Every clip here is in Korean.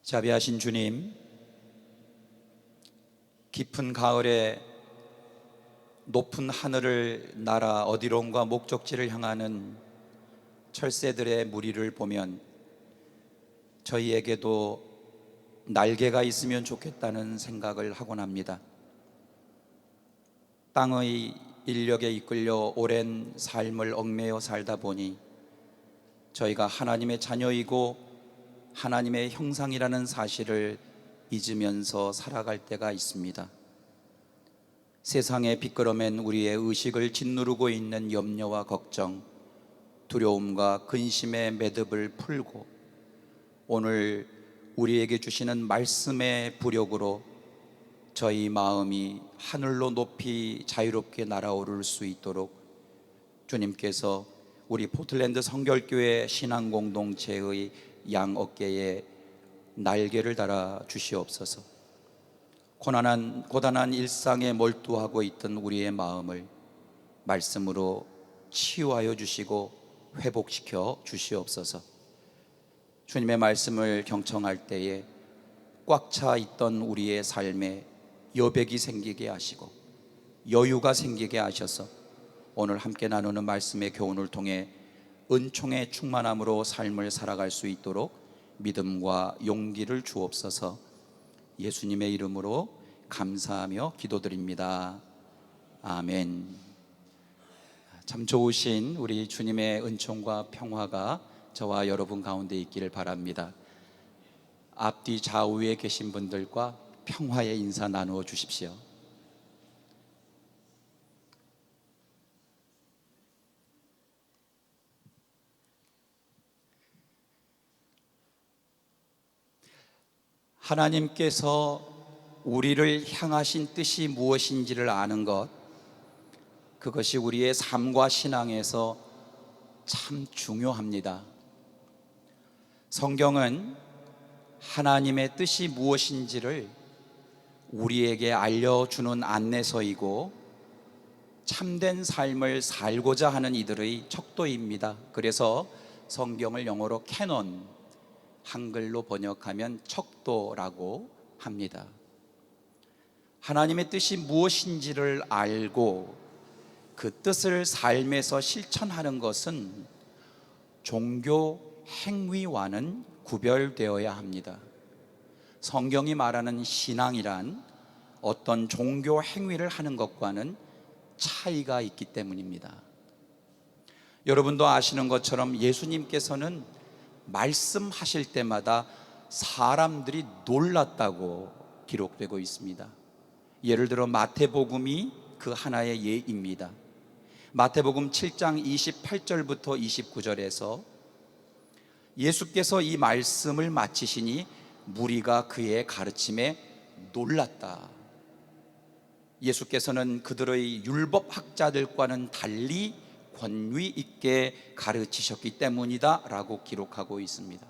자비하신 주님, 깊은 가을에 높은 하늘을 날아 어디론가 목적지를 향하는 철새들의 무리를 보면 저희에게도 날개가 있으면 좋겠다는 생각을 하곤 합니다. 땅의 인력에 이끌려 오랜 삶을 얽매여 살다 보니 저희가 하나님의 자녀이고 하나님의 형상이라는 사실을 잊으면서 살아갈 때가 있습니다. 세상의 빗거름엔 우리의 의식을 짓누르고 있는 염려와 걱정, 두려움과 근심의 매듭을 풀고 오늘 우리에게 주시는 말씀의 부력으로 저희 마음이 하늘로 높이 자유롭게 날아오를 수 있도록 주님께서 우리 포틀랜드 성결교회 신앙공동체의 양 어깨에 날개를 달아 주시옵소서. 고단한 일상에 몰두하고 있던 우리의 마음을 말씀으로 치유하여 주시고 회복시켜 주시옵소서. 주님의 말씀을 경청할 때에 꽉 차 있던 우리의 삶에 여백이 생기게 하시고 여유가 생기게 하셔서 오늘 함께 나누는 말씀의 교훈을 통해 은총의 충만함으로 삶을 살아갈 수 있도록 믿음과 용기를 주옵소서. 예수님의 이름으로 감사하며 기도드립니다. 아멘. 참 좋으신 우리 주님의 은총과 평화가 저와 여러분 가운데 있기를 바랍니다. 앞뒤 좌우에 계신 분들과 평화의 인사 나누어 주십시오. 하나님께서 우리를 향하신 뜻이 무엇인지를 아는 것, 그것이 우리의 삶과 신앙에서 참 중요합니다. 성경은 하나님의 뜻이 무엇인지를 우리에게 알려주는 안내서이고 참된 삶을 살고자 하는 이들의 척도입니다. 그래서 성경을 영어로 캐논, 한글로 번역하면 척도라고 합니다. 하나님의 뜻이 무엇인지를 알고 그 뜻을 삶에서 실천하는 것은 종교 행위와는 구별되어야 합니다. 성경이 말하는 신앙이란 어떤 종교 행위를 하는 것과는 차이가 있기 때문입니다. 여러분도 아시는 것처럼 예수님께서는 말씀하실 때마다 사람들이 놀랐다고 기록되고 있습니다. 예를 들어 마태복음이 그 하나의 예입니다. 마태복음 7장 28절부터 29절에서 예수께서 이 말씀을 마치시니 무리가 그의 가르침에 놀랐다. 예수께서는 그들의 율법학자들과는 달리 권위 있게 가르치셨기 때문이다 라고 기록하고 있습니다.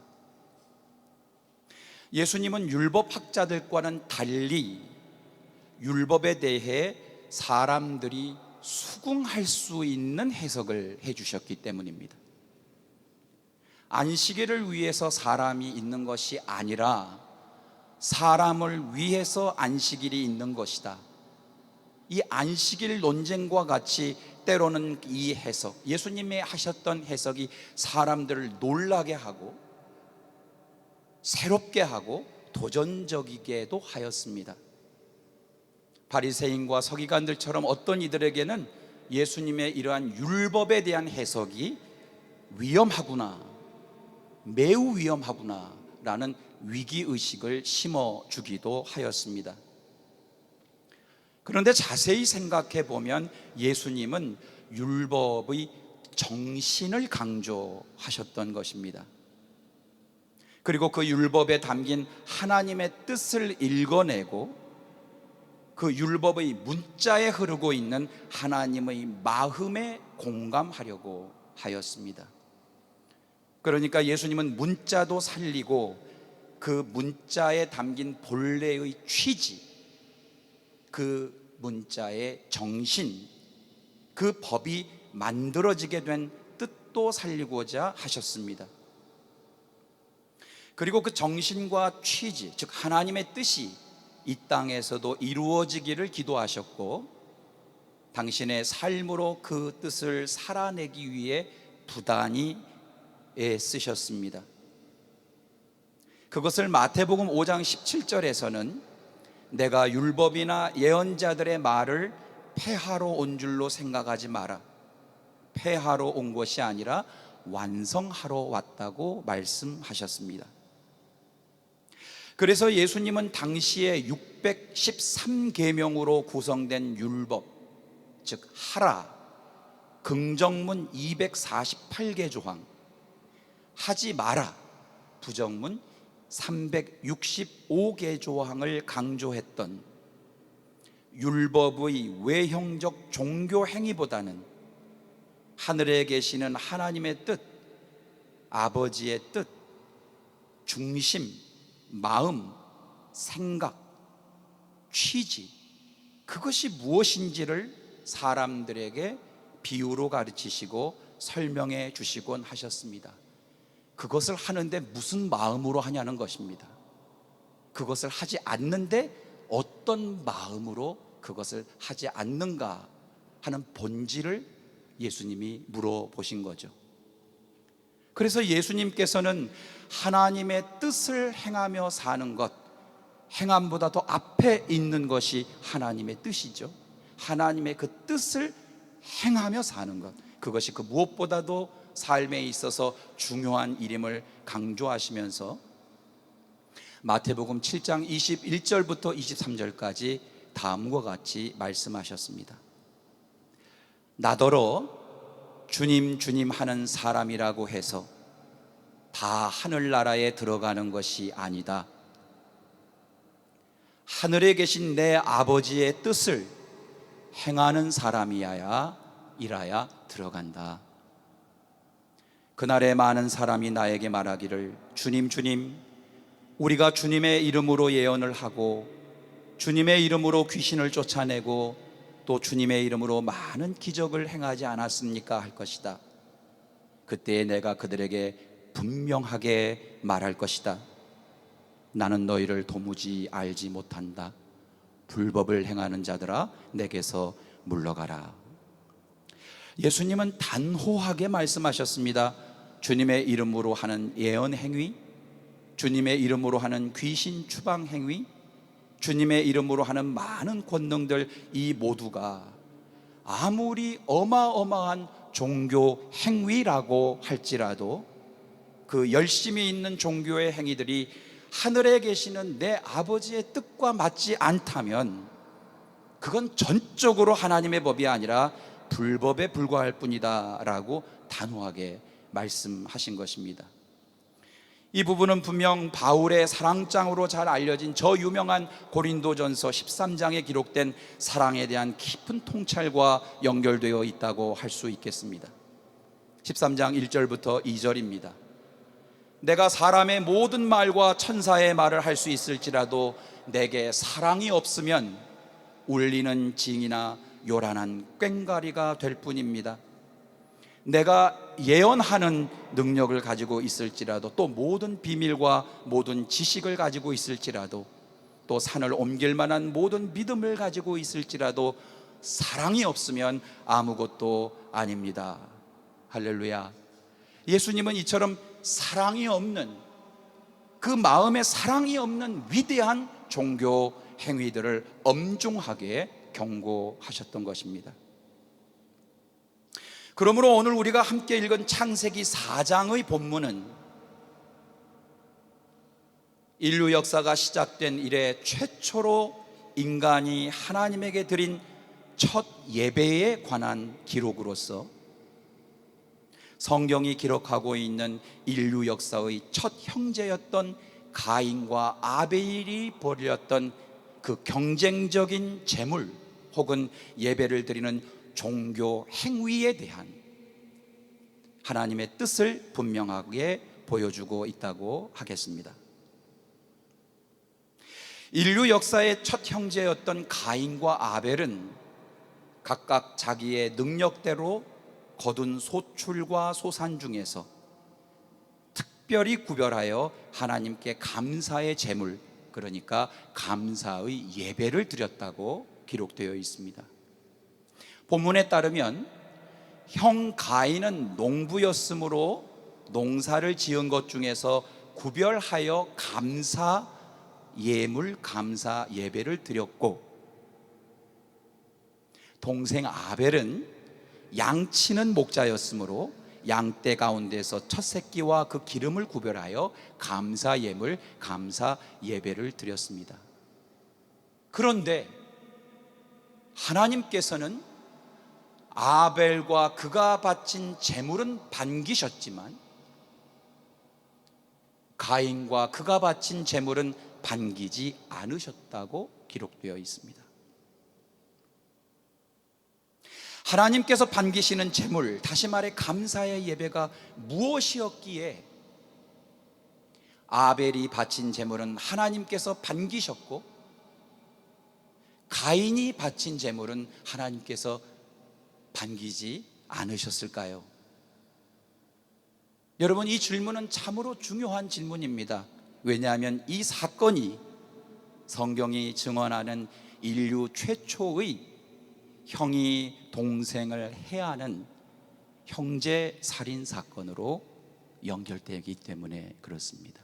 예수님은 율법학자들과는 달리 율법에 대해 사람들이 수긍할 수 있는 해석을 해주셨기 때문입니다. 안식일을 위해서 사람이 있는 것이 아니라 사람을 위해서 안식일이 있는 것이다. 이 안식일 논쟁과 같이 때로는 이 해석, 예수님이 하셨던 해석이 사람들을 놀라게 하고 새롭게 하고 도전적이게도 하였습니다. 바리새인과 서기관들처럼 어떤 이들에게는 예수님의 이러한 율법에 대한 해석이 위험하구나, 매우 위험하구나 라는 위기의식을 심어주기도 하였습니다. 그런데 자세히 생각해 보면 예수님은 율법의 정신을 강조하셨던 것입니다. 그리고 그 율법에 담긴 하나님의 뜻을 읽어내고 그 율법의 문자에 흐르고 있는 하나님의 마음에 공감하려고 하였습니다. 그러니까 예수님은 문자도 살리고 그 문자에 담긴 본래의 취지, 그 문자의 정신, 그 법이 만들어지게 된 뜻도 살리고자 하셨습니다. 그리고 그 정신과 취지, 즉 하나님의 뜻이 이 땅에서도 이루어지기를 기도하셨고, 당신의 삶으로 그 뜻을 살아내기 위해 부단히 애쓰셨습니다. 그것을 마태복음 5장 17절에서는 내가 율법이나 예언자들의 말을 폐하러 온 줄로 생각하지 마라. 폐하러 온 것이 아니라 완성하러 왔다고 말씀하셨습니다. 그래서 예수님은 당시에 613계명으로 구성된 율법, 즉 하라, 긍정문 248개 조항, 하지 마라, 부정문 365개 조항을 강조했던 율법의 외형적 종교 행위보다는 하늘에 계시는 하나님의 뜻, 아버지의 뜻, 중심, 마음, 생각, 취지, 그것이 무엇인지를 사람들에게 비유로 가르치시고 설명해 주시곤 하셨습니다. 그것을 하는데 무슨 마음으로 하냐는 것입니다. 그것을 하지 않는데 어떤 마음으로 그것을 하지 않는가 하는 본질을 예수님이 물어보신 거죠. 그래서 예수님께서는 하나님의 뜻을 행하며 사는 것, 행함보다 더 앞에 있는 것이 하나님의 뜻이죠. 하나님의 그 뜻을 행하며 사는 것, 그것이 그 무엇보다도 삶에 있어서 중요한 일임을 강조하시면서 마태복음 7장 21절부터 23절까지 다음과 같이 말씀하셨습니다. 나더러 주님 주님 하는 사람이라고 해서 다 하늘나라에 들어가는 것이 아니다. 하늘에 계신 내 아버지의 뜻을 행하는 사람이야야 이라야 들어간다. 그날에 많은 사람이 나에게 말하기를 주님 주님 우리가 주님의 이름으로 예언을 하고 주님의 이름으로 귀신을 쫓아내고 또 주님의 이름으로 많은 기적을 행하지 않았습니까? 할 것이다. 그때에 내가 그들에게 분명하게 말할 것이다. 나는 너희를 도무지 알지 못한다. 불법을 행하는 자들아 내게서 물러가라. 예수님은 단호하게 말씀하셨습니다. 주님의 이름으로 하는 예언 행위, 주님의 이름으로 하는 귀신 추방 행위, 주님의 이름으로 하는 많은 권능들, 이 모두가 아무리 어마어마한 종교 행위라고 할지라도 그 열심히 있는 종교의 행위들이 하늘에 계시는 내 아버지의 뜻과 맞지 않다면 그건 전적으로 하나님의 법이 아니라 불법에 불과할 뿐이다 라고 단호하게 말씀하신 것입니다. 이 부분은 분명 바울의 사랑장으로 잘 알려진 저 유명한 고린도전서 13장에 기록된 사랑에 대한 깊은 통찰과 연결되어 있다고 할 수 있겠습니다. 13장 1절부터 2절입니다. 내가 사람의 모든 말과 천사의 말을 할 수 있을지라도 내게 사랑이 없으면 울리는 징이나 요란한 꽹과리가 될 뿐입니다. 내가 예언하는 능력을 가지고 있을지라도 또 모든 비밀과 모든 지식을 가지고 있을지라도 또 산을 옮길 만한 모든 믿음을 가지고 있을지라도 사랑이 없으면 아무것도 아닙니다. 할렐루야. 예수님은 이처럼 사랑이 없는, 그 마음에 사랑이 없는 위대한 종교 행위들을 엄중하게 경고하셨던 것입니다. 그러므로 오늘 우리가 함께 읽은 창세기 4장의 본문은 인류 역사가 시작된 이래 최초로 인간이 하나님에게 드린 첫 예배에 관한 기록으로서 성경이 기록하고 있는 인류 역사의 첫 형제였던 가인과 아벨이 벌였던 그 경쟁적인 제물 혹은 예배를 드리는 종교 행위에 대한 하나님의 뜻을 분명하게 보여주고 있다고 하겠습니다. 인류 역사의 첫 형제였던 가인과 아벨은 각각 자기의 능력대로 거둔 소출과 소산 중에서 특별히 구별하여 하나님께 감사의 제물, 그러니까 감사의 예배를 드렸다고 기록되어 있습니다. 본문에 따르면 형 가인은 농부였으므로 농사를 지은 것 중에서 구별하여 감사 예물, 감사 예배를 드렸고, 동생 아벨은 양치는 목자였으므로 양떼 가운데서 첫 새끼와 그 기름을 구별하여 감사 예물, 감사 예배를 드렸습니다. 그런데 하나님께서는 아벨과 그가 바친 제물은 반기셨지만 가인과 그가 바친 제물은 반기지 않으셨다고 기록되어 있습니다. 하나님께서 반기시는 제물, 다시 말해 감사의 예배가 무엇이었기에 아벨이 바친 제물은 하나님께서 반기셨고 가인이 바친 제물은 하나님께서 반기지 않으셨을까요? 여러분, 이 질문은 참으로 중요한 질문입니다. 왜냐하면 이 사건이 성경이 증언하는 인류 최초의 형이 동생을 해하는 형제 살인 사건으로 연결되기 때문에 그렇습니다.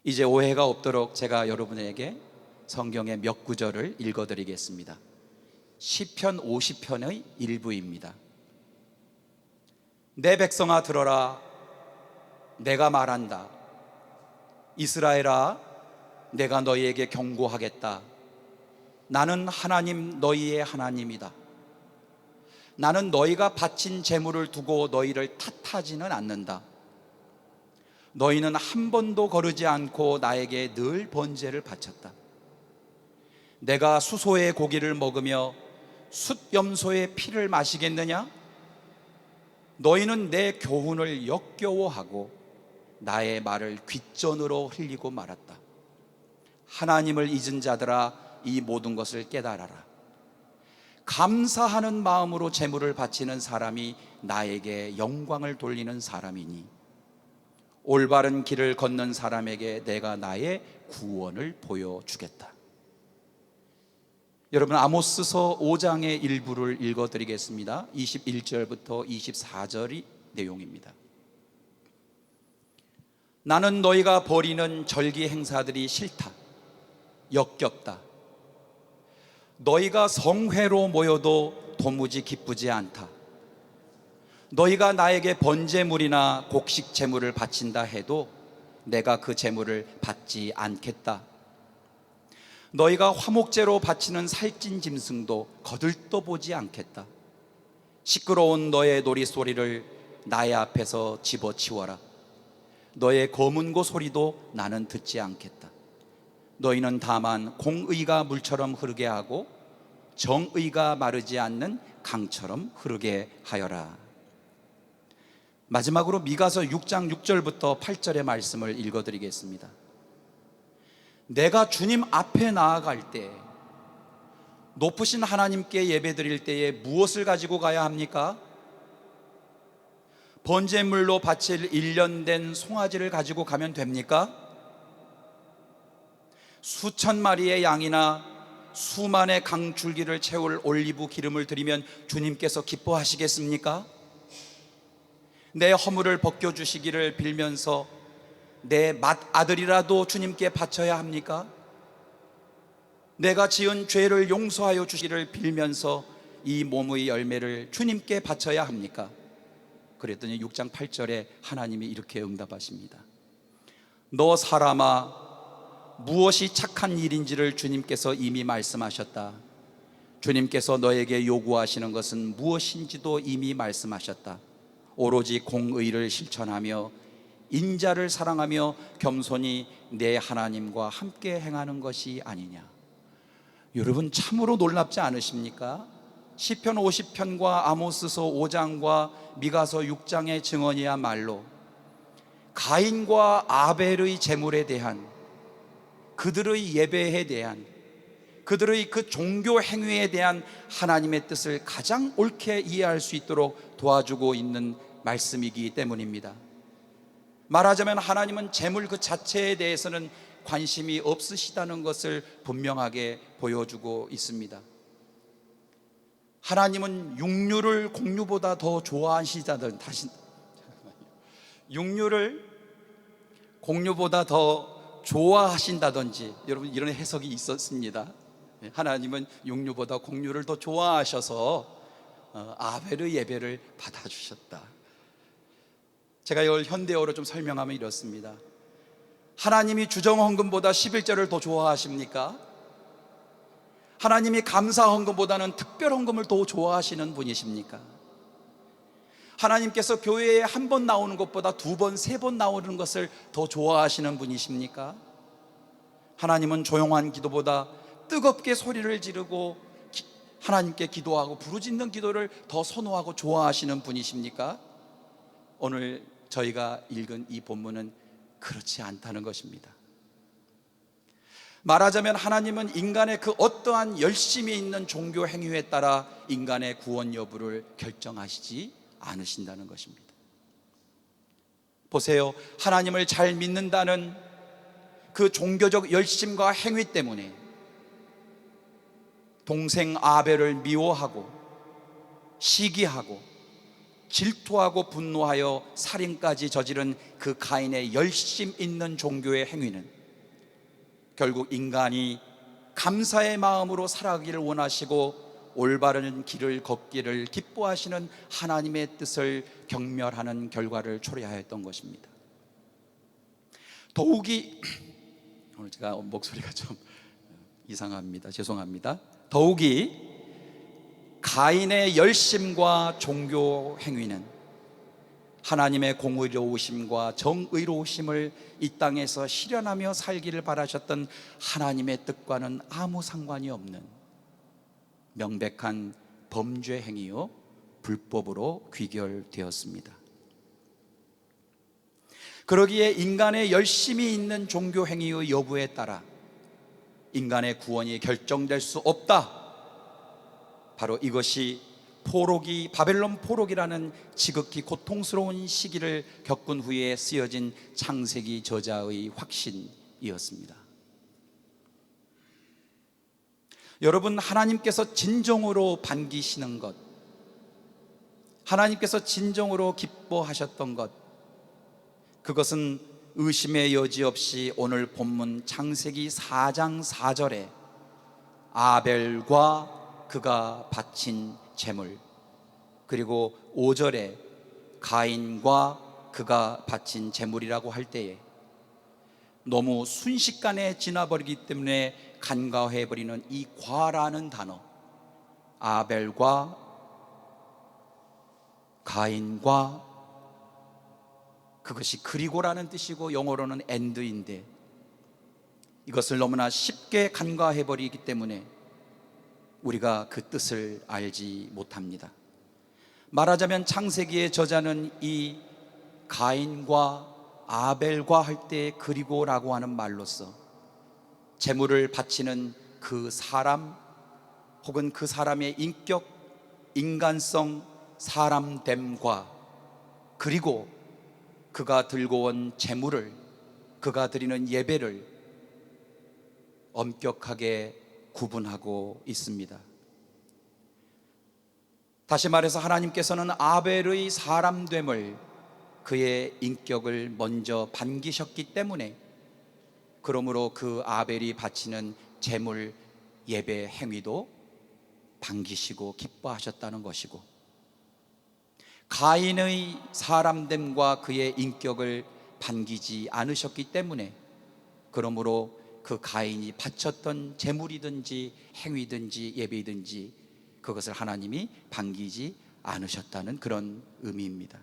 이제 오해가 없도록 제가 여러분에게 성경의 몇 구절을 읽어드리겠습니다. 시편 50편의 일부입니다. 내 백성아 들어라, 내가 말한다. 이스라엘아, 내가 너희에게 경고하겠다. 나는 하나님, 너희의 하나님이다. 나는 너희가 바친 제물을 두고 너희를 탓하지는 않는다. 너희는 한 번도 거르지 않고 나에게 늘 번제를 바쳤다. 내가 수소의 고기를 먹으며 숫염소의 피를 마시겠느냐? 너희는 내 교훈을 역겨워하고 나의 말을 귓전으로 흘리고 말았다. 하나님을 잊은 자들아, 이 모든 것을 깨달아라. 감사하는 마음으로 제물을 바치는 사람이 나에게 영광을 돌리는 사람이니 올바른 길을 걷는 사람에게 내가 나의 구원을 보여주겠다. 여러분, 아모스서 5장의 일부를 읽어드리겠습니다. 21절부터 24절이 내용입니다. 나는 너희가 벌이는 절기 행사들이 싫다. 역겹다. 너희가 성회로 모여도 도무지 기쁘지 않다. 너희가 나에게 번제물이나 곡식 제물을 바친다 해도 내가 그 제물을 받지 않겠다. 너희가 화목제로 바치는 살찐 짐승도 거들떠보지 않겠다. 시끄러운 너의 놀이소리를 나의 앞에서 집어치워라. 너의 거문고 소리도 나는 듣지 않겠다. 너희는 다만 공의가 물처럼 흐르게 하고 정의가 마르지 않는 강처럼 흐르게 하여라. 마지막으로 미가서 6장 6절부터 8절의 말씀을 읽어드리겠습니다. 내가 주님 앞에 나아갈 때, 높으신 하나님께 예배드릴 때에 무엇을 가지고 가야 합니까? 번제물로 바칠 1년 된 송아지를 가지고 가면 됩니까? 수천 마리의 양이나 수만의 강줄기를 채울 올리브 기름을 드리면 주님께서 기뻐하시겠습니까? 내 허물을 벗겨주시기를 빌면서 내 맏아들이라도 주님께 바쳐야 합니까? 내가 지은 죄를 용서하여 주시기를 빌면서 이 몸의 열매를 주님께 바쳐야 합니까? 그랬더니 6장 8절에 하나님이 이렇게 응답하십니다. 너 사람아, 무엇이 착한 일인지를 주님께서 이미 말씀하셨다. 주님께서 너에게 요구하시는 것은 무엇인지도 이미 말씀하셨다. 오로지 공의를 실천하며 인자를 사랑하며 겸손히 내 하나님과 함께 행하는 것이 아니냐. 여러분, 참으로 놀랍지 않으십니까? 시편 50편과 아모스서 5장과 미가서 6장의 증언이야말로 가인과 아벨의 제물에 대한, 그들의 예배에 대한, 그들의 그 종교 행위에 대한 하나님의 뜻을 가장 옳게 이해할 수 있도록 도와주고 있는 말씀이기 때문입니다. 말하자면 하나님은 재물 그 자체에 대해서는 관심이 없으시다는 것을 분명하게 보여주고 있습니다. 하나님은 육류를 공유보다 더 좋아하시다든, 육류를 공유보다 더 좋아하신다든지, 여러분 이런 해석이 있었습니다. 하나님은 육류보다 공유를 더 좋아하셔서 아벨의 예배를 받아주셨다. 제가 이걸 현대어로 좀 설명하면 이렇습니다. 하나님이 주정헌금보다 11절을 더 좋아하십니까? 하나님이 감사헌금보다는 특별헌금을 더 좋아하시는 분이십니까? 하나님께서 교회에 한 번 나오는 것보다 두 번, 세 번 나오는 것을 더 좋아하시는 분이십니까? 하나님은 조용한 기도보다 뜨겁게 소리를 지르고 하나님께 기도하고 부르짖는 기도를 더 선호하고 좋아하시는 분이십니까? 오늘 저희가 읽은 이 본문은 그렇지 않다는 것입니다. 말하자면 하나님은 인간의 그 어떠한 열심이 있는 종교 행위에 따라 인간의 구원 여부를 결정하시지 않으신다는 것입니다. 보세요, 하나님을 잘 믿는다는 그 종교적 열심과 행위 때문에 동생 아벨을 미워하고 시기하고 질투하고 분노하여 살인까지 저지른 그 가인의 열심 있는 종교의 행위는 결국 인간이 감사의 마음으로 살아가기를 원하시고 올바른 길을 걷기를 기뻐하시는 하나님의 뜻을 경멸하는 결과를 초래하였던 것입니다. 더욱이 오늘 제가 목소리가 좀 이상합니다. 죄송합니다. 더욱이 가인의 열심과 종교 행위는 하나님의 공의로우심과 정의로우심을 이 땅에서 실현하며 살기를 바라셨던 하나님의 뜻과는 아무 상관이 없는 명백한 범죄 행위요 불법으로 귀결되었습니다. 그러기에 인간의 열심이 있는 종교 행위의 여부에 따라 인간의 구원이 결정될 수 없다. 바로 이것이 포로기, 바벨론 포로기라는 지극히 고통스러운 시기를 겪은 후에 쓰여진 창세기 저자의 확신이었습니다. 여러분, 하나님께서 진정으로 반기시는 것, 하나님께서 진정으로 기뻐하셨던 것, 그것은 의심의 여지 없이 오늘 본문 창세기 4장 4절에 아벨과 그가 바친 제물, 그리고 5절에 가인과 그가 바친 제물이라고 할 때에 너무 순식간에 지나버리기 때문에 간과해버리는 이 과라는 단어, 아벨과 가인과, 그것이 그리고라는 뜻이고 영어로는 and인데 이것을 너무나 쉽게 간과해버리기 때문에 우리가 그 뜻을 알지 못합니다. 말하자면 창세기의 저자는 이 가인과 아벨과 할 때 그리고라고 하는 말로써 제물을 바치는 그 사람 혹은 그 사람의 인격, 인간성, 사람됨과 그리고 그가 들고 온 제물을, 그가 드리는 예배를 엄격하게 구분하고 있습니다. 다시 말해서 하나님께서는 아벨의 사람됨을, 그의 인격을 먼저 반기셨기 때문에 그러므로 그 아벨이 바치는 제물, 예배 행위도 반기시고 기뻐하셨다는 것이고, 가인의 사람됨과 그의 인격을 반기지 않으셨기 때문에 그러므로 그 가인이 바쳤던 제물이든지 행위든지 예배든지 그것을 하나님이 반기지 않으셨다는 그런 의미입니다.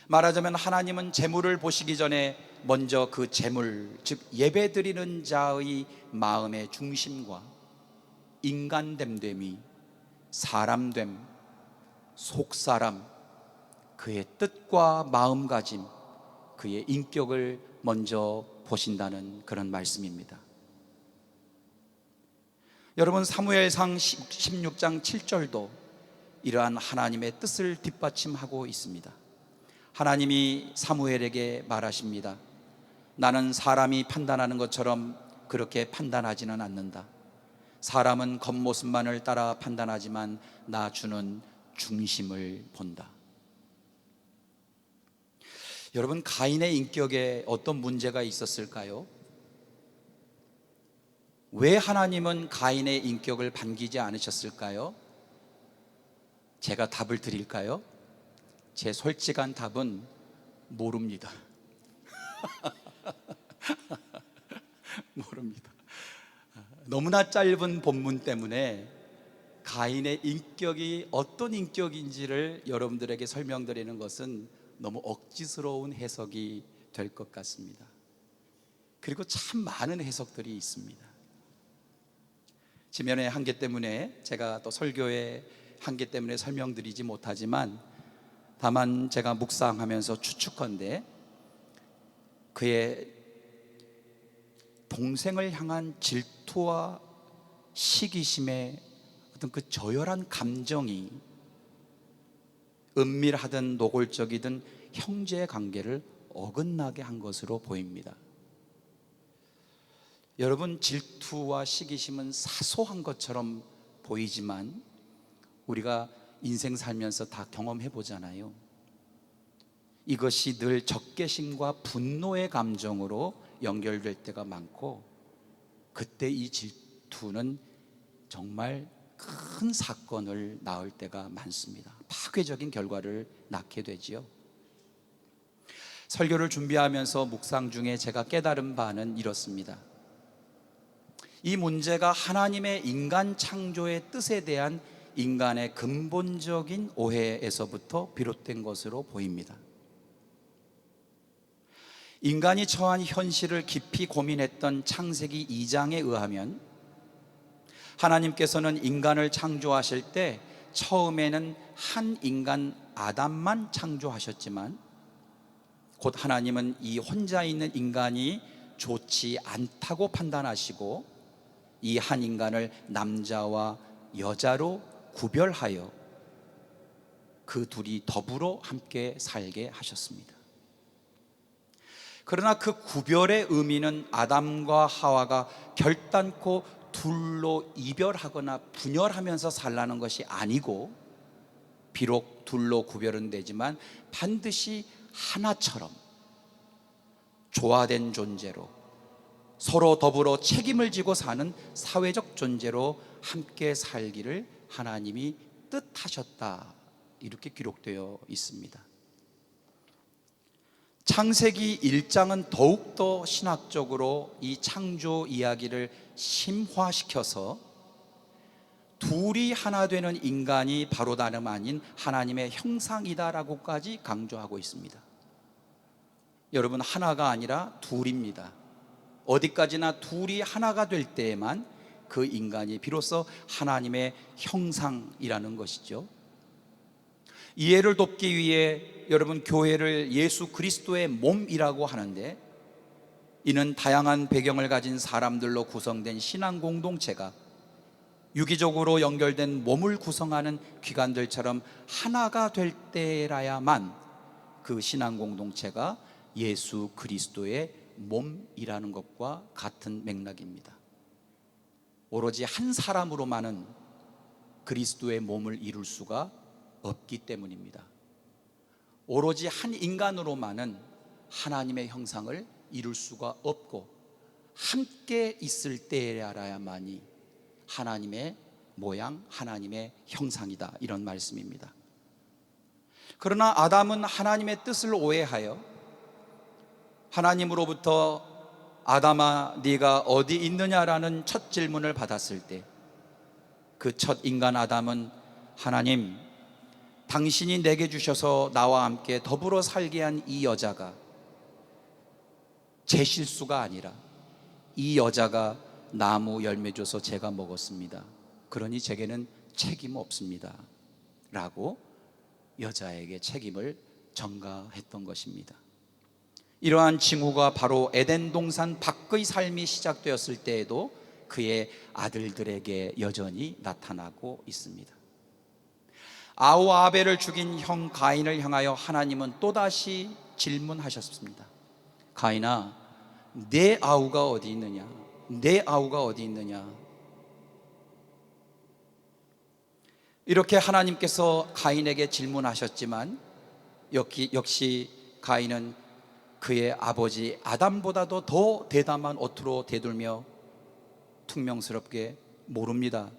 말하자면 하나님은 제물을 보시기 전에 먼저 그 제물, 즉 예배드리는 자의 마음의 중심과 인간됨됨이, 사람됨, 속사람, 그의 뜻과 마음가짐, 그의 인격을 먼저 보신다는 그런 말씀입니다. 여러분, 사무엘상 16장 7절도 이러한 하나님의 뜻을 뒷받침하고 있습니다. 하나님이 사무엘에게 말하십니다. 나는 사람이 판단하는 것처럼 그렇게 판단하지는 않는다. 사람은 겉모습만을 따라 판단하지만 나 주는 중심을 본다. 여러분, 가인의 인격에 어떤 문제가 있었을까요? 왜 하나님은 가인의 인격을 반기지 않으셨을까요? 제가 답을 드릴까요? 제 솔직한 답은 모릅니다. 모릅니다. 너무나 짧은 본문 때문에 가인의 인격이 어떤 인격인지를 여러분들에게 설명드리는 것은 너무 억지스러운 해석이 될 것 같습니다. 그리고 참 많은 해석들이 있습니다. 지면의 한계 때문에 제가 또 설교의 한계 때문에 설명드리지 못하지만 다만 제가 묵상하면서 추측컨대 그의 동생을 향한 질투와 시기심의 어떤 그 저열한 감정이 은밀하든 노골적이든 형제 관계를 어긋나게 한 것으로 보입니다. 여러분, 질투와 시기심은 사소한 것처럼 보이지만 우리가 인생 살면서 다 경험해 보잖아요. 이것이 늘 적개심과 분노의 감정으로 연결될 때가 많고, 그때 이 질투는 정말 큰 사건을 낳을 때가 많습니다. 파괴적인 결과를 낳게 되지요. 설교를 준비하면서 묵상 중에 제가 깨달은 바는 이렇습니다. 이 문제가 하나님의 인간 창조의 뜻에 대한 인간의 근본적인 오해에서부터 비롯된 것으로 보입니다. 인간이 처한 현실을 깊이 고민했던 창세기 2장에 의하면 하나님께서는 인간을 창조하실 때 처음에는 한 인간 아담만 창조하셨지만 곧 하나님은 이 혼자 있는 인간이 좋지 않다고 판단하시고 이 한 인간을 남자와 여자로 구별하여 그 둘이 더불어 함께 살게 하셨습니다. 그러나 그 구별의 의미는 아담과 하와가 결단코 둘로 이별하거나 분열하면서 살라는 것이 아니고, 비록 둘로 구별은 되지만 반드시 하나처럼 조화된 존재로 서로 더불어 책임을 지고 사는 사회적 존재로 함께 살기를 하나님이 뜻하셨다, 이렇게 기록되어 있습니다. 창세기 1장은 더욱더 신학적으로 이 창조 이야기를 심화시켜서 둘이 하나 되는 인간이 바로 다름 아닌 하나님의 형상이다라고까지 강조하고 있습니다. 여러분, 하나가 아니라 둘입니다. 어디까지나 둘이 하나가 될 때에만 그 인간이 비로소 하나님의 형상이라는 것이죠. 이해를 돕기 위해 여러분, 교회를 예수 그리스도의 몸이라고 하는데, 이는 다양한 배경을 가진 사람들로 구성된 신앙 공동체가 유기적으로 연결된 몸을 구성하는 기관들처럼 하나가 될 때라야만 그 신앙 공동체가 예수 그리스도의 몸이라는 것과 같은 맥락입니다. 오로지 한 사람으로만은 그리스도의 몸을 이룰 수가 없기 때문입니다. 오로지 한 인간으로만은 하나님의 형상을 이룰 수가 없고, 함께 있을 때라야만이 하나님의 모양, 하나님의 형상이다, 이런 말씀입니다. 그러나 아담은 하나님의 뜻을 오해하여 하나님으로부터 아담아 네가 어디 있느냐라는 첫 질문을 받았을 때 그 첫 인간 아담은 하나님, 당신이 내게 주셔서 나와 함께 더불어 살게 한 이 여자가 제 실수가 아니라 이 여자가 나무 열매 줘서 제가 먹었습니다. 그러니 제게는 책임 없습니다 라고 여자에게 책임을 전가했던 것입니다. 이러한 징후가 바로 에덴 동산 밖의 삶이 시작되었을 때에도 그의 아들들에게 여전히 나타나고 있습니다. 아벨을 죽인 형 가인을 향하여 하나님은 또다시 질문하셨습니다. 가인아, 내 아우가 어디 있느냐? 내 아우가 어디 있느냐? 이렇게 하나님께서 가인에게 질문하셨지만 역시 가인은 그의 아버지 아담보다도 더 대담한 어투로 대들며 퉁명스럽게 모릅니다.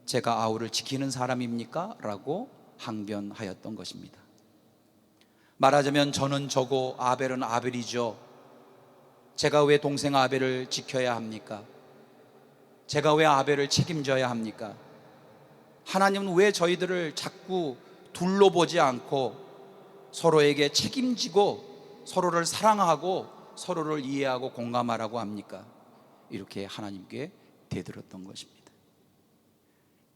제가 아우를 지키는 사람입니까? 라고 항변하였던 것입니다. 말하자면 저는 저고 아벨은 아벨이죠. 제가 왜 동생 아벨을 지켜야 합니까? 제가 왜 아벨을 책임져야 합니까? 하나님은 왜 저희들을 자꾸 둘러보지 않고 서로에게 책임지고 서로를 사랑하고 서로를 이해하고 공감하라고 합니까? 이렇게 하나님께 대들었던 것입니다.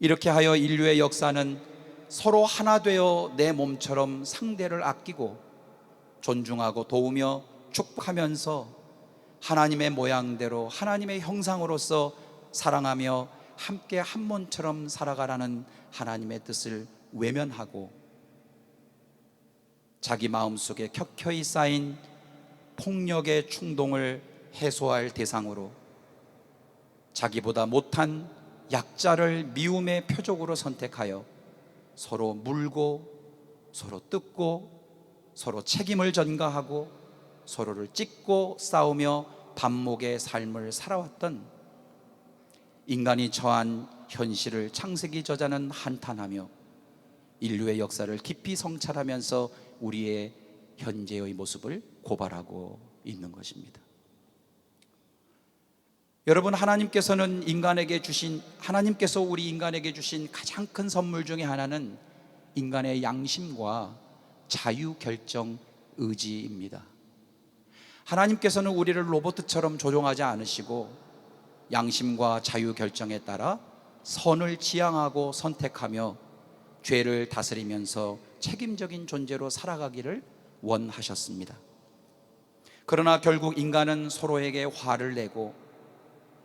이렇게 하여 인류의 역사는 서로 하나 되어 내 몸처럼 상대를 아끼고 존중하고 도우며 축복하면서 하나님의 모양대로 하나님의 형상으로서 사랑하며 함께 한 몸처럼 살아가라는 하나님의 뜻을 외면하고 자기 마음속에 켜켜이 쌓인 폭력의 충동을 해소할 대상으로 자기보다 못한 약자를 미움의 표적으로 선택하여 서로 물고 서로 뜯고 서로 책임을 전가하고 서로를 찢고 싸우며 반목의 삶을 살아왔던 인간이 처한 현실을 창세기 저자는 한탄하며 인류의 역사를 깊이 성찰하면서 우리의 현재의 모습을 고발하고 있는 것입니다. 여러분, 하나님께서 우리 인간에게 주신 가장 큰 선물 중에 하나는 인간의 양심과 자유결정 의지입니다. 하나님께서는 우리를 로봇처럼 조종하지 않으시고 양심과 자유결정에 따라 선을 지향하고 선택하며 죄를 다스리면서 책임적인 존재로 살아가기를 원하셨습니다. 그러나 결국 인간은 서로에게 화를 내고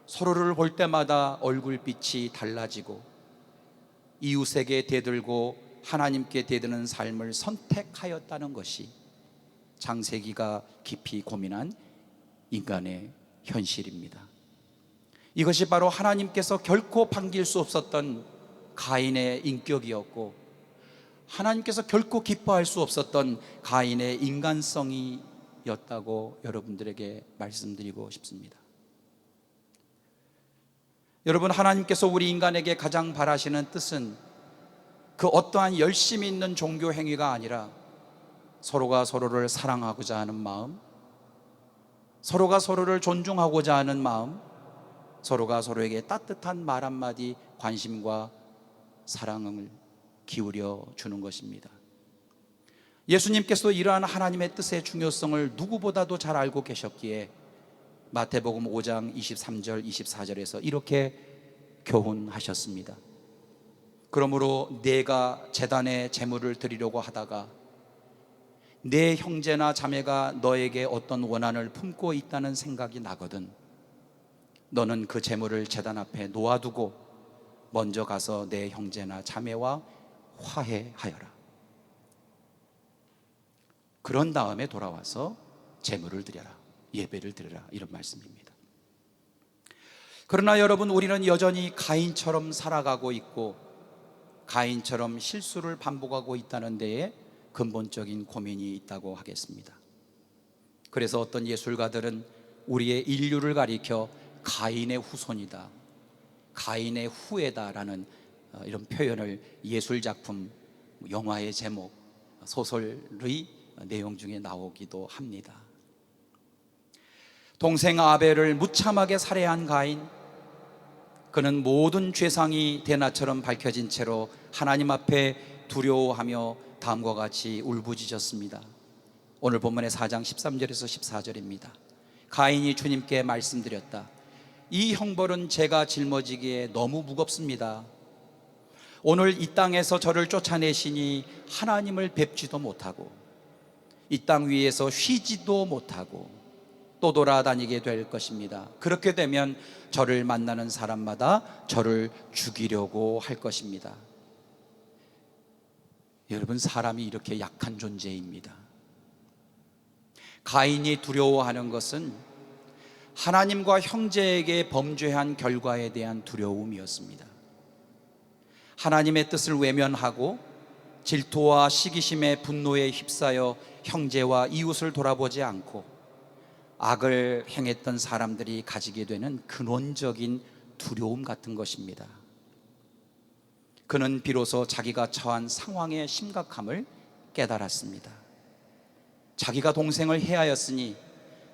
서로를 볼 때마다 얼굴빛이 달라지고 이웃에게 대들고 하나님께 대드는 삶을 선택하였다는 것이 창세기가 깊이 고민한 인간의 현실입니다. 이것이 바로 하나님께서 결코 반길 수 없었던 가인의 인격이었고 하나님께서 결코 기뻐할 수 없었던 가인의 인간성이었다고 여러분들에게 말씀드리고 싶습니다. 여러분, 하나님께서 우리 인간에게 가장 바라시는 뜻은 그 어떠한 열심히 있는 종교 행위가 아니라 서로가 서로를 사랑하고자 하는 마음, 서로가 서로를 존중하고자 하는 마음, 서로가 서로에게 따뜻한 말 한마디 관심과 사랑을 기울여 주는 것입니다. 예수님께서 이러한 하나님의 뜻의 중요성을 누구보다도 잘 알고 계셨기에 마태복음 5장 23절 24절에서 이렇게 교훈하셨습니다. 그러므로 내가 제단에 제물을 드리려고 하다가 내 형제나 자매가 너에게 어떤 원한을 품고 있다는 생각이 나거든 너는 그 제물을 제단 앞에 놓아두고 먼저 가서 내 형제나 자매와 화해하여라. 그런 다음에 돌아와서 제물을 드려라, 예배를 드려라, 이런 말씀입니다. 그러나 여러분, 우리는 여전히 가인처럼 살아가고 있고 가인처럼 실수를 반복하고 있다는 데에 근본적인 고민이 있다고 하겠습니다. 그래서 어떤 예술가들은 우리의 인류를 가리켜 가인의 후손이다, 가인의 후예다라는 이런 표현을 예술작품, 영화의 제목, 소설의 내용 중에 나오기도 합니다. 동생 아벨을 무참하게 살해한 가인, 그는 모든 죄상이 대낮처럼 밝혀진 채로 하나님 앞에 두려워하며 다음과 같이 울부짖었습니다. 오늘 본문의 4장 13절에서 14절입니다. 가인이 주님께 말씀드렸다. 이 형벌은 제가 짊어지기에 너무 무겁습니다. 오늘 이 땅에서 저를 쫓아내시니 하나님을 뵙지도 못하고 이 땅 위에서 쉬지도 못하고 또 돌아다니게 될 것입니다. 그렇게 되면 저를 만나는 사람마다 저를 죽이려고 할 것입니다. 여러분, 사람이 이렇게 약한 존재입니다. 가인이 두려워하는 것은 하나님과 형제에게 범죄한 결과에 대한 두려움이었습니다. 하나님의 뜻을 외면하고 질투와 시기심의 분노에 휩싸여 형제와 이웃을 돌아보지 않고 악을 행했던 사람들이 가지게 되는 근원적인 두려움 같은 것입니다. 그는 비로소 자기가 처한 상황의 심각함을 깨달았습니다. 자기가 동생을 해하였으니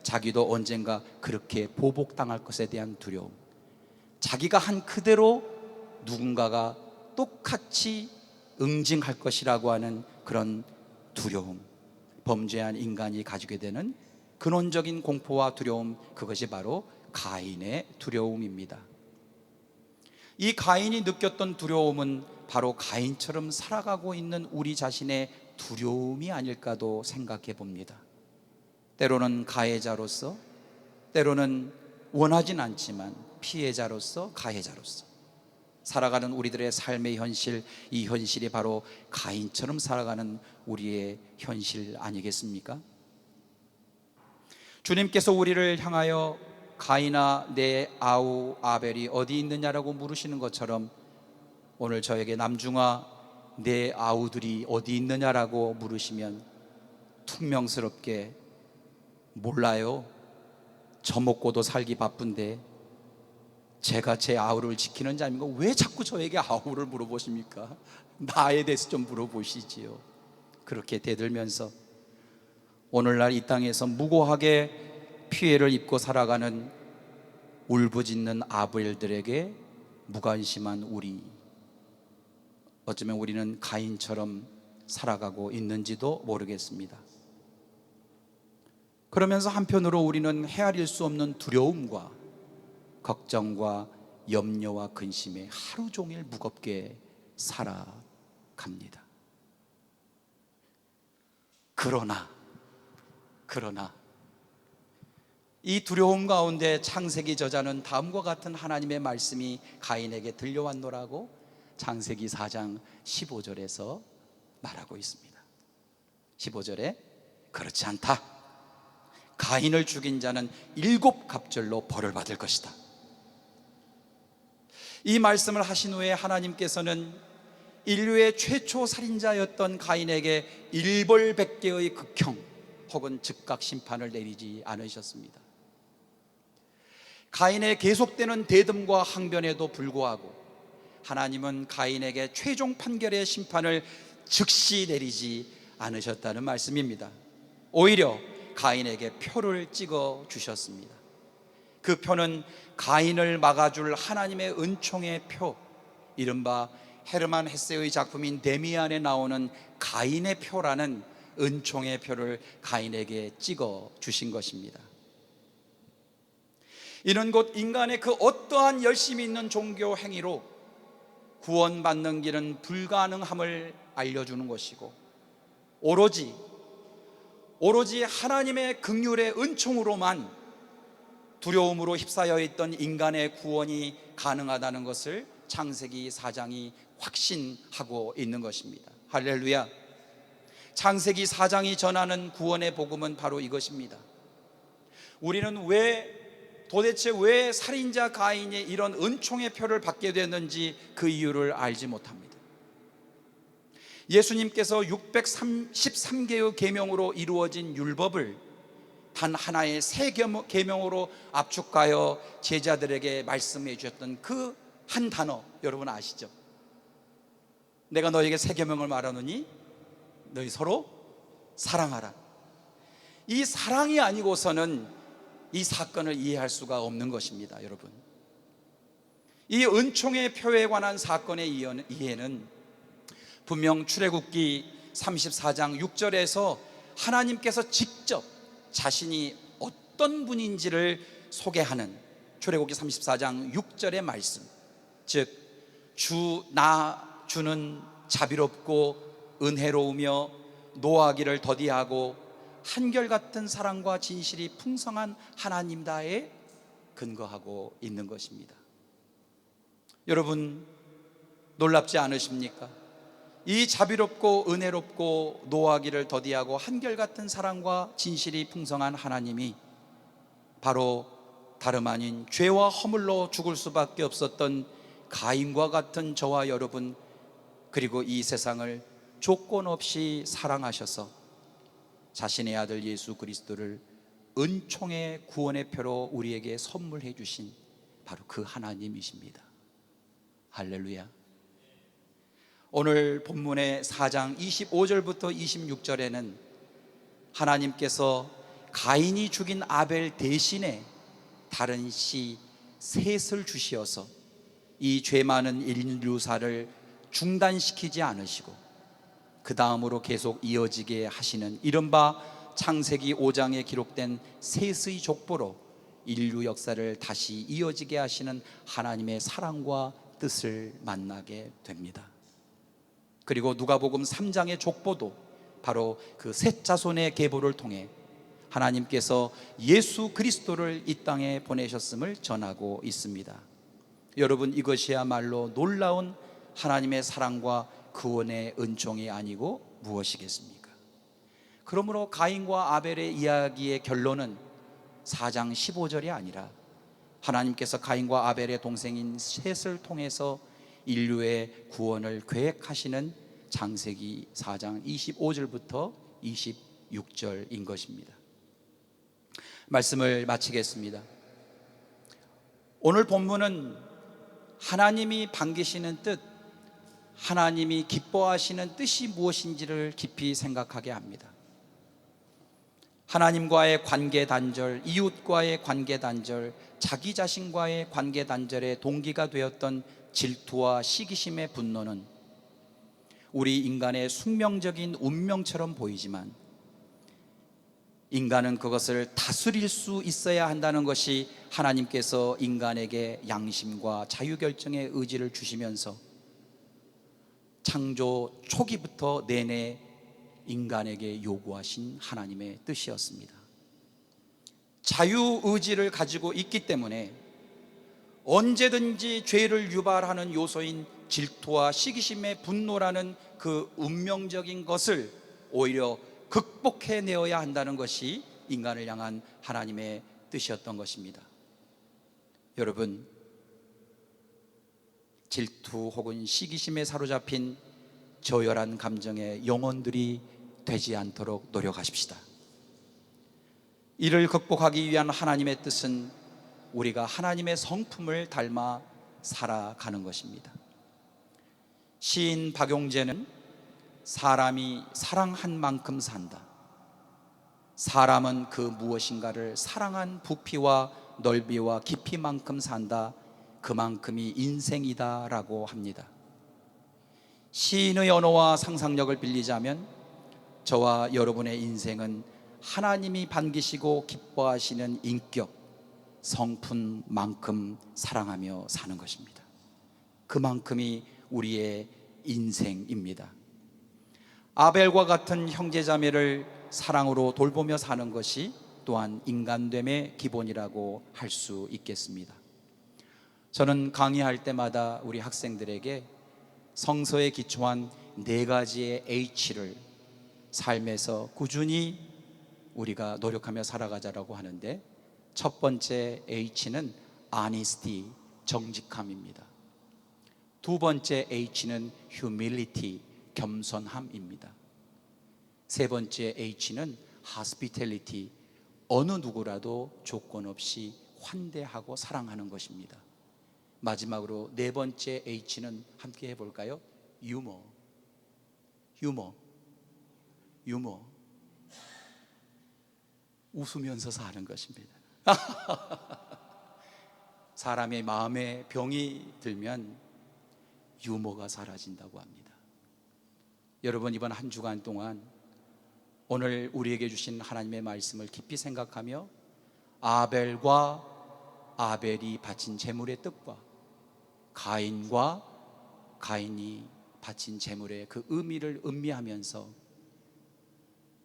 자기도 언젠가 그렇게 보복당할 것에 대한 두려움, 자기가 한 그대로 누군가가 똑같이 응징할 것이라고 하는 그런 두려움, 범죄한 인간이 가지게 되는 근원적인 공포와 두려움, 그것이 바로 가인의 두려움입니다. 이 가인이 느꼈던 두려움은 바로 가인처럼 살아가고 있는 우리 자신의 두려움이 아닐까도 생각해 봅니다. 때로는 가해자로서, 때로는 원하진 않지만 피해자로서, 가해자로서 살아가는 우리들의 삶의 현실, 이 현실이 바로 가인처럼 살아가는 우리의 현실 아니겠습니까? 주님께서 우리를 향하여 가인아, 내 아우 아벨이 어디 있느냐라고 물으시는 것처럼 오늘 저에게 남중아, 내 아우들이 어디 있느냐라고 물으시면 퉁명스럽게 몰라요. 저 먹고도 살기 바쁜데 제가 제 아우를 지키는 자입니까? 왜 자꾸 저에게 아우를 물어보십니까? 나에 대해서 좀 물어보시지요. 그렇게 대들면서 오늘날 이 땅에서 무고하게 피해를 입고 살아가는 울부짖는 아벨들에게 무관심한 우리, 어쩌면 우리는 가인처럼 살아가고 있는지도 모르겠습니다. 그러면서 한편으로 우리는 헤아릴 수 없는 두려움과 걱정과 염려와 근심에 하루 종일 무겁게 살아갑니다. 그러나 이 두려움 가운데 창세기 저자는 다음과 같은 하나님의 말씀이 가인에게 들려왔노라고 창세기 4장 15절에서 말하고 있습니다. 15절에 그렇지 않다. 가인을 죽인 자는 7갑절로 벌을 받을 것이다. 이 말씀을 하신 후에 하나님께서는 인류의 최초 살인자였던 가인에게 일벌백계의 극형 혹은 즉각 심판을 내리지 않으셨습니다. 가인의 계속되는 대듭과 항변에도 불구하고 하나님은 가인에게 최종 판결의 심판을 즉시 내리지 않으셨다는 말씀입니다. 오히려 가인에게 표를 찍어 주셨습니다. 그 표는 가인을 막아줄 하나님의 은총의 표, 이른바 헤르만 헤세의 작품인 데미안에 나오는 가인의 표라는 은총의 표를 가인에게 찍어 주신 것입니다. 이는 곧 인간의 그 어떠한 열심이 있는 종교 행위로 구원받는 길은 불가능함을 알려주는 것이고, 오로지 하나님의 긍휼의 은총으로만 두려움으로 휩싸여 있던 인간의 구원이 가능하다는 것을 창세기 4장이 확신하고 있는 것입니다. 할렐루야. 창세기 4장이 전하는 구원의 복음은 바로 이것입니다. 우리는 도대체 왜 살인자 가인이 이런 은총의 표를 받게 됐는지 그 이유를 알지 못합니다. 예수님께서 613개의 계명으로 이루어진 율법을 단 하나의 새 계명으로 압축하여 제자들에게 말씀해 주셨던 그 한 단어, 여러분 아시죠? 내가 너에게 새 계명을 말하노니 너희 서로 사랑하라. 이 사랑이 아니고서는 이 사건을 이해할 수가 없는 것입니다. 여러분, 이 은총의 표에 관한 사건의 이해는 분명 출애굽기 34장 6절에서 하나님께서 직접 자신이 어떤 분인지를 소개하는 출애굽기 34장 6절의 말씀, 즉 주는 자비롭고 은혜로우며 노하기를 더디하고 한결같은 사랑과 진실이 풍성한 하나님다에 근거하고 있는 것입니다. 여러분, 놀랍지 않으십니까? 이 자비롭고 은혜롭고 노하기를 더디하고 한결같은 사랑과 진실이 풍성한 하나님이 바로 다름 아닌 죄와 허물로 죽을 수밖에 없었던 가인과 같은 저와 여러분, 그리고 이 세상을 조건 없이 사랑하셔서 자신의 아들 예수 그리스도를 은총의 구원의 표로 우리에게 선물해 주신 바로 그 하나님이십니다. 할렐루야. 오늘 본문의 4장 25절부터 26절에는 하나님께서 가인이 죽인 아벨 대신에 다른 씨 셋을 주시어서 이 죄 많은 인류사를 중단시키지 않으시고 그 다음으로 계속 이어지게 하시는 이른바 창세기 5장에 기록된 셋의 족보로 인류 역사를 다시 이어지게 하시는 하나님의 사랑과 뜻을 만나게 됩니다. 그리고 누가복음 3장의 족보도 바로 그 셋 자손의 계보를 통해 하나님께서 예수 그리스도를 이 땅에 보내셨음을 전하고 있습니다. 여러분, 이것이야말로 놀라운 하나님의 사랑과 구원의 은총이 아니고 무엇이겠습니까? 그러므로 가인과 아벨의 이야기의 결론은 4장 15절이 아니라 하나님께서 가인과 아벨의 동생인 셋을 통해서 인류의 구원을 계획하시는 창세기 4장 25절부터 26절인 것입니다. 말씀을 마치겠습니다. 오늘 본문은 하나님이 반기시는 뜻, 하나님이 기뻐하시는 뜻이 무엇인지를 깊이 생각하게 합니다. 하나님과의 관계 단절, 이웃과의 관계 단절, 자기 자신과의 관계 단절의 동기가 되었던 질투와 시기심의 분노는 우리 인간의 숙명적인 운명처럼 보이지만 인간은 그것을 다스릴 수 있어야 한다는 것이 하나님께서 인간에게 양심과 자유결정의 의지를 주시면서 창조 초기부터 내내 인간에게 요구하신 하나님의 뜻이었습니다. 자유의지를 가지고 있기 때문에 언제든지 죄를 유발하는 요소인 질투와 시기심의 분노라는 그 운명적인 것을 오히려 극복해내어야 한다는 것이 인간을 향한 하나님의 뜻이었던 것입니다. 여러분, 질투 혹은 시기심에 사로잡힌 저열한 감정의 영혼들이 되지 않도록 노력하십시다. 이를 극복하기 위한 하나님의 뜻은 우리가 하나님의 성품을 닮아 살아가는 것입니다. 시인 박용재는 사람이 사랑한 만큼 산다, 사람은 그 무엇인가를 사랑한 부피와 넓이와 깊이만큼 산다, 그만큼이 인생이다 라고 합니다. 시인의 언어와 상상력을 빌리자면 저와 여러분의 인생은 하나님이 반기시고 기뻐하시는 인격, 성품만큼 사랑하며 사는 것입니다. 그만큼이 우리의 인생입니다. 아벨과 같은 형제자매를 사랑으로 돌보며 사는 것이 또한 인간됨의 기본이라고 할 수 있겠습니다. 저는 강의할 때마다 우리 학생들에게 성서에 기초한 4가지의 H를 삶에서 꾸준히 우리가 노력하며 살아가자라고 하는데, 첫 번째 H는 honesty, 정직함입니다. 두 번째 H는 humility, 겸손함입니다. 세 번째 H는 hospitality, 어느 누구라도 조건 없이 환대하고 사랑하는 것입니다. 마지막으로 4번째 H는 함께 해볼까요? 유머. 웃으면서 사는 것입니다. 사람의 마음에 병이 들면 유머가 사라진다고 합니다. 여러분, 이번 한 주간 동안 오늘 우리에게 주신 하나님의 말씀을 깊이 생각하며 아벨과 아벨이 바친 제물의 뜻과 가인과 가인이 바친 제물의 그 의미를 음미하면서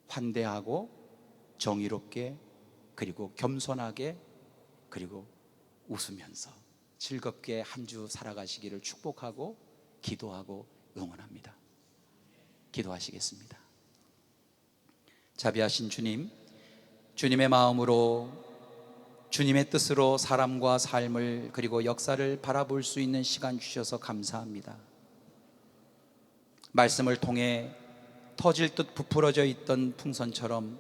환대하고 정의롭게, 그리고 겸손하게, 그리고 웃으면서 즐겁게 한 주 살아가시기를 축복하고 기도하고 응원합니다. 기도하시겠습니다. 자비하신 주님, 주님의 마음으로, 주님의 뜻으로 사람과 삶을 그리고 역사를 바라볼 수 있는 시간 주셔서 감사합니다. 말씀을 통해 터질 듯 부풀어져 있던 풍선처럼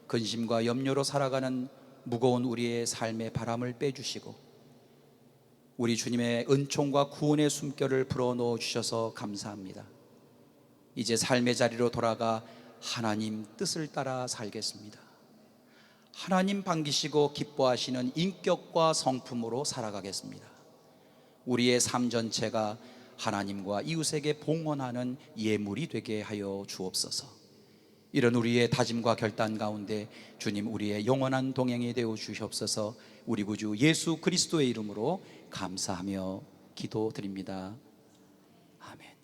근심과 염려로 살아가는 무거운 우리의 삶의 바람을 빼주시고 우리 주님의 은총과 구원의 숨결을 불어넣어 주셔서 감사합니다. 이제 삶의 자리로 돌아가 하나님 뜻을 따라 살겠습니다. 하나님 반기시고 기뻐하시는 인격과 성품으로 살아가겠습니다. 우리의 삶 전체가 하나님과 이웃에게 봉헌하는 예물이 되게 하여 주옵소서. 이런 우리의 다짐과 결단 가운데 주님 우리의 영원한 동행이 되어 주시옵소서. 우리 구주 예수 그리스도의 이름으로 감사하며 기도드립니다. 아멘.